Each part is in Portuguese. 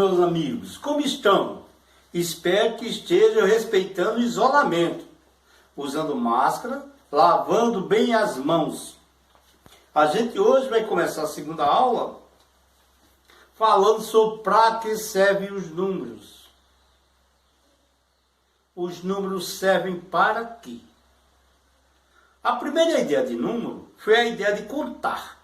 meus amigos, como estão? Espero que estejam respeitando o isolamento, usando máscara, lavando bem as mãos. A gente hoje vai começar a segunda aula falando sobre para que servem os números. Os números servem para quê? A primeira ideia de número foi a ideia de contar.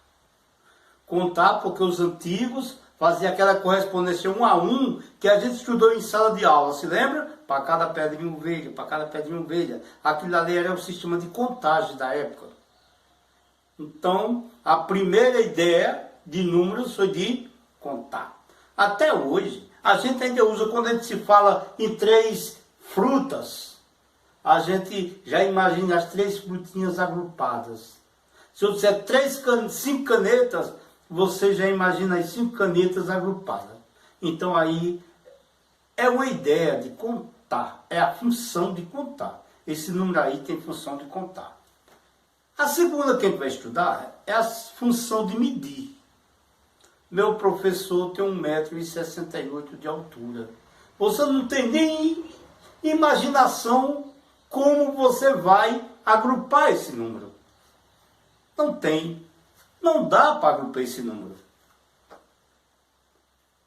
Contar porque os antigos faziam aquela correspondência 1 a 1 que a gente estudou em sala de aula, se lembra? Para cada pedrinha ovelha, para cada pedrinha ovelha. Aquilo ali era o sistema de contagem da época. Então, a primeira ideia de números foi de contar. Até hoje, a gente ainda usa, quando a gente se fala em 3 frutas, a gente já imagina as 3 frutinhas agrupadas. Se eu disser 5 canetas, você já imagina as 5 canetas agrupadas. Então aí é uma ideia de contar, é a função de contar. Esse número aí tem função de contar. A segunda que a gente vai estudar é a função de medir. Meu professor tem 1,68 m de altura. Você não tem nem imaginação como você vai agrupar esse número. Não tem. Não dá para agrupar esse número.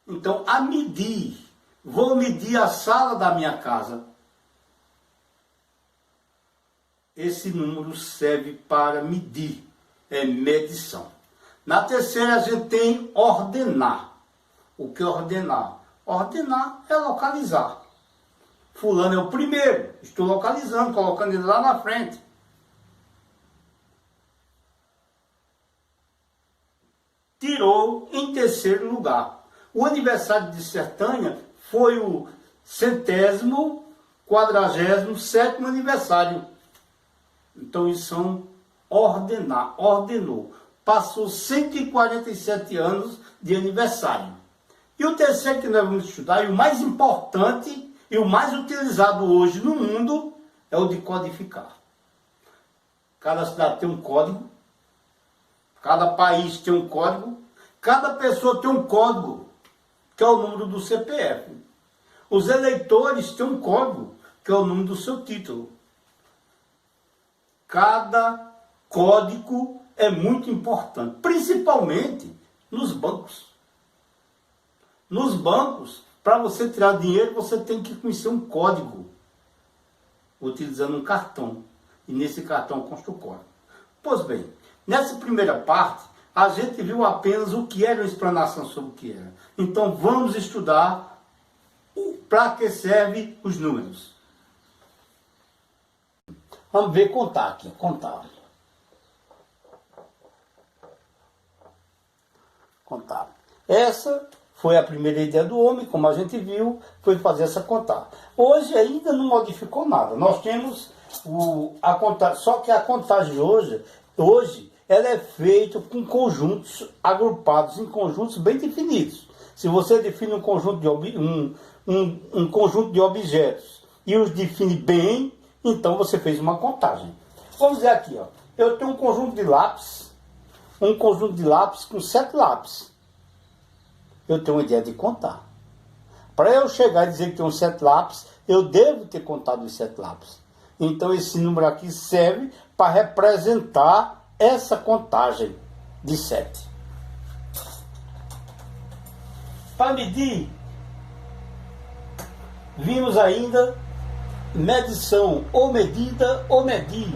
Então, a medir. Vou medir a sala da minha casa. Esse número serve para medir. É medição. Na terceira, a gente tem ordenar. O que é ordenar? Ordenar é localizar. Fulano é o primeiro. Estou localizando, colocando ele lá na frente. Tirou em terceiro lugar. O aniversário de Sertânia foi o 147º aniversário. Então isso são ordenar, ordenou. Passou 147 anos de aniversário. E o terceiro que nós vamos estudar, e o mais importante e o mais utilizado hoje no mundo, é o de codificar. Cada cidade tem um código. Cada país tem um código, cada pessoa tem um código, que é o número do CPF. Os eleitores têm um código, que é o número do seu título. Cada código é muito importante, principalmente nos bancos. Nos bancos, para você tirar dinheiro, você tem que conhecer um código, utilizando um cartão. E nesse cartão consta o código. Pois bem, nessa primeira parte, a gente viu apenas o que era, uma explanação sobre o que era. Então vamos estudar para que servem os números. Vamos ver contar aqui, contar. Contar. Essa foi a primeira ideia do homem, como a gente viu, foi fazer essa contar. Hoje ainda não modificou nada. Nós temos a contagem, só que a contagem hoje ela é feita com conjuntos agrupados em conjuntos bem definidos. Se você define um conjunto um conjunto de objetos e os define bem, então você fez uma contagem. Vamos dizer aqui, ó, eu tenho um conjunto de lápis com 7 lápis. Eu tenho uma ideia de contar. Para eu chegar e dizer que tenho 7 lápis, eu devo ter contado os 7 lápis. Então esse número aqui serve para representar essa contagem de 7. Para medir, vimos ainda medição, ou medida, ou medir.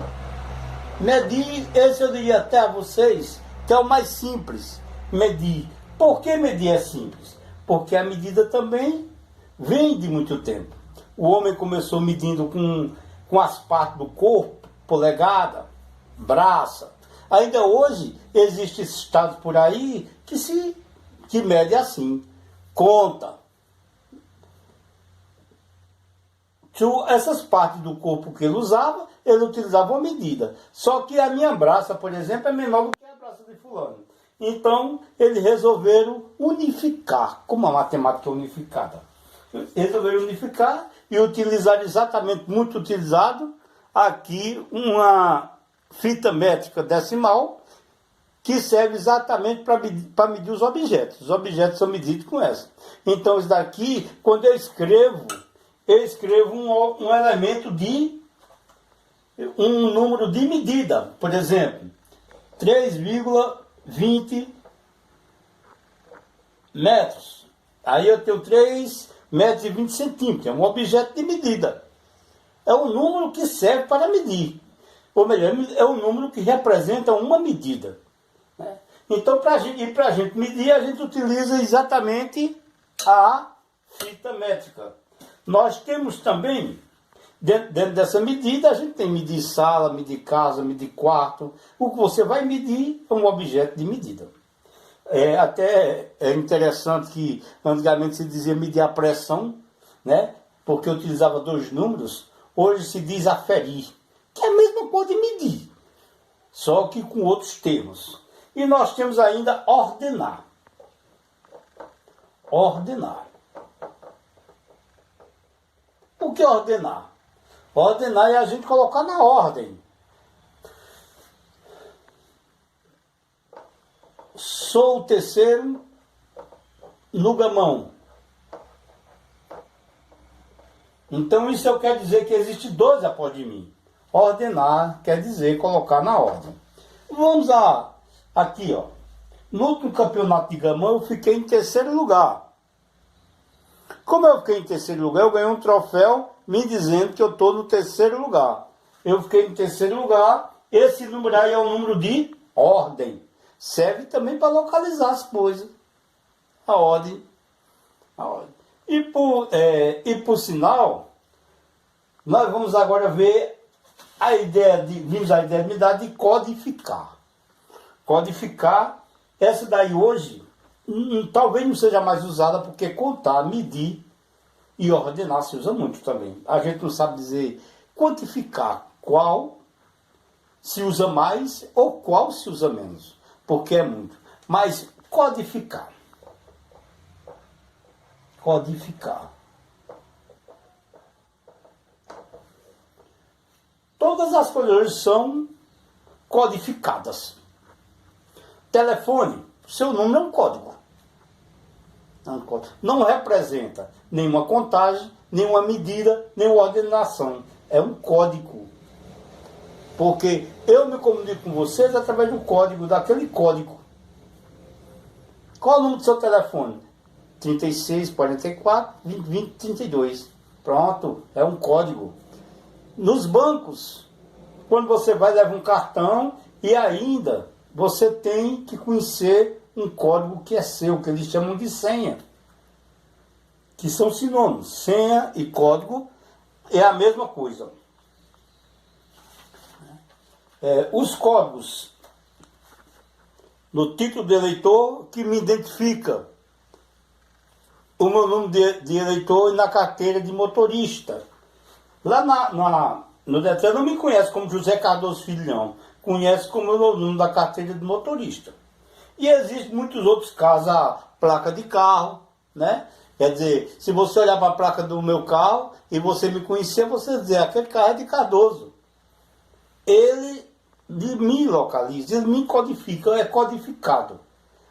Medir, esse eu diria até a vocês, que é o mais simples, medir. Por que medir é simples? Porque a medida também vem de muito tempo. O homem começou medindo com as partes do corpo, polegada, braça. Ainda hoje existem estados por aí que mede assim, conta. Essas partes do corpo que ele utilizava uma medida. Só que a minha braça, por exemplo, é menor do que a braça de fulano. Então, eles resolveram unificar, como a matemática é unificada. Resolveram unificar e utilizar exatamente, muito utilizado, aqui uma fita métrica decimal, que serve exatamente para medir os objetos. Os objetos são medidos com essa. Então, isso daqui, quando eu escrevo um elemento de um número de medida. Por exemplo, 3,20 metros. Aí eu tenho 3 metros e 20 centímetros. É um objeto de medida. É um número que serve para medir. Ou melhor, é um número que representa uma medida. Né? Então, para a gente medir, a gente utiliza exatamente a fita métrica. Nós temos também, dentro dessa medida, a gente tem medir sala, medir casa, medir quarto. O que você vai medir é um objeto de medida. Até é interessante que antigamente se dizia medir a pressão, né? Porque utilizava 2 números. Hoje se diz aferir, que é a mesma coisa de medir, só que com outros termos. E nós temos ainda ordenar. Ordenar. O que é ordenar? Ordenar é a gente colocar na ordem. Sou o terceiro no gamão. Então isso eu quero dizer que existe 2 após de mim. Ordenar quer dizer colocar na ordem. Vamos aqui, ó. No último campeonato de gamão eu fiquei em 3º lugar. Como eu fiquei em 3º lugar, eu ganhei um troféu me dizendo que eu estou no 3º lugar. Eu fiquei em 3º lugar. Esse número aí é o número de ordem. Serve também para localizar as coisas. A ordem. A ordem. E por sinal, nós vamos agora ver a ideia de codificar. Codificar, essa daí hoje, talvez não seja mais usada, porque contar, medir e ordenar se usa muito também. A gente não sabe dizer quantificar qual se usa mais ou qual se usa menos, porque é muito. Mas codificar. Codificar. Todas as coisas hoje são codificadas. Telefone, seu número é um código. Não representa nenhuma contagem, nenhuma medida, nenhuma ordenação. É um código. Porque eu me comunico com vocês através do código, daquele código. Qual é o número do seu telefone? 36, 44, 20, 20, 32. Pronto, é um código. Nos bancos, quando você vai levar um cartão e ainda você tem que conhecer um código que é seu, que eles chamam de senha. Que são sinônimos. Senha e código é a mesma coisa. Os códigos no título de eleitor que me identifica o meu nome de eleitor e na carteira de motorista. Lá no Detran não me conhece como José Cardoso Filho, não. Conhece como o meu nome da carteira de motorista. E existem muitos outros casos, a placa de carro, né? Quer dizer, se você olhar para a placa do meu carro e você me conhecer, você dizer, aquele carro é de Cardoso. Ele me localiza, ele me codifica, é codificado.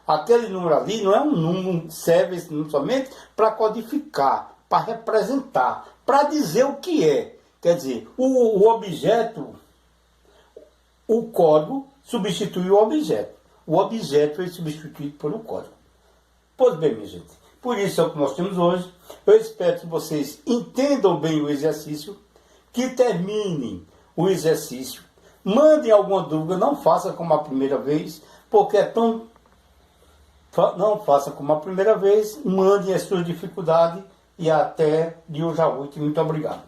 Aquele número ali não é um número, serve esse número somente para codificar, para representar, para dizer o que é. Quer dizer, o objeto, o código substitui o objeto. O objeto foi substituído por um código. Pois bem, minha gente, por isso é o que nós temos hoje. Eu espero que vocês entendam bem o exercício, que terminem o exercício. Mandem alguma dúvida, não faça como a primeira vez, porque é tão... Não faça como a primeira vez, mandem as suas dificuldades e até de hoje a 8. Muito obrigado.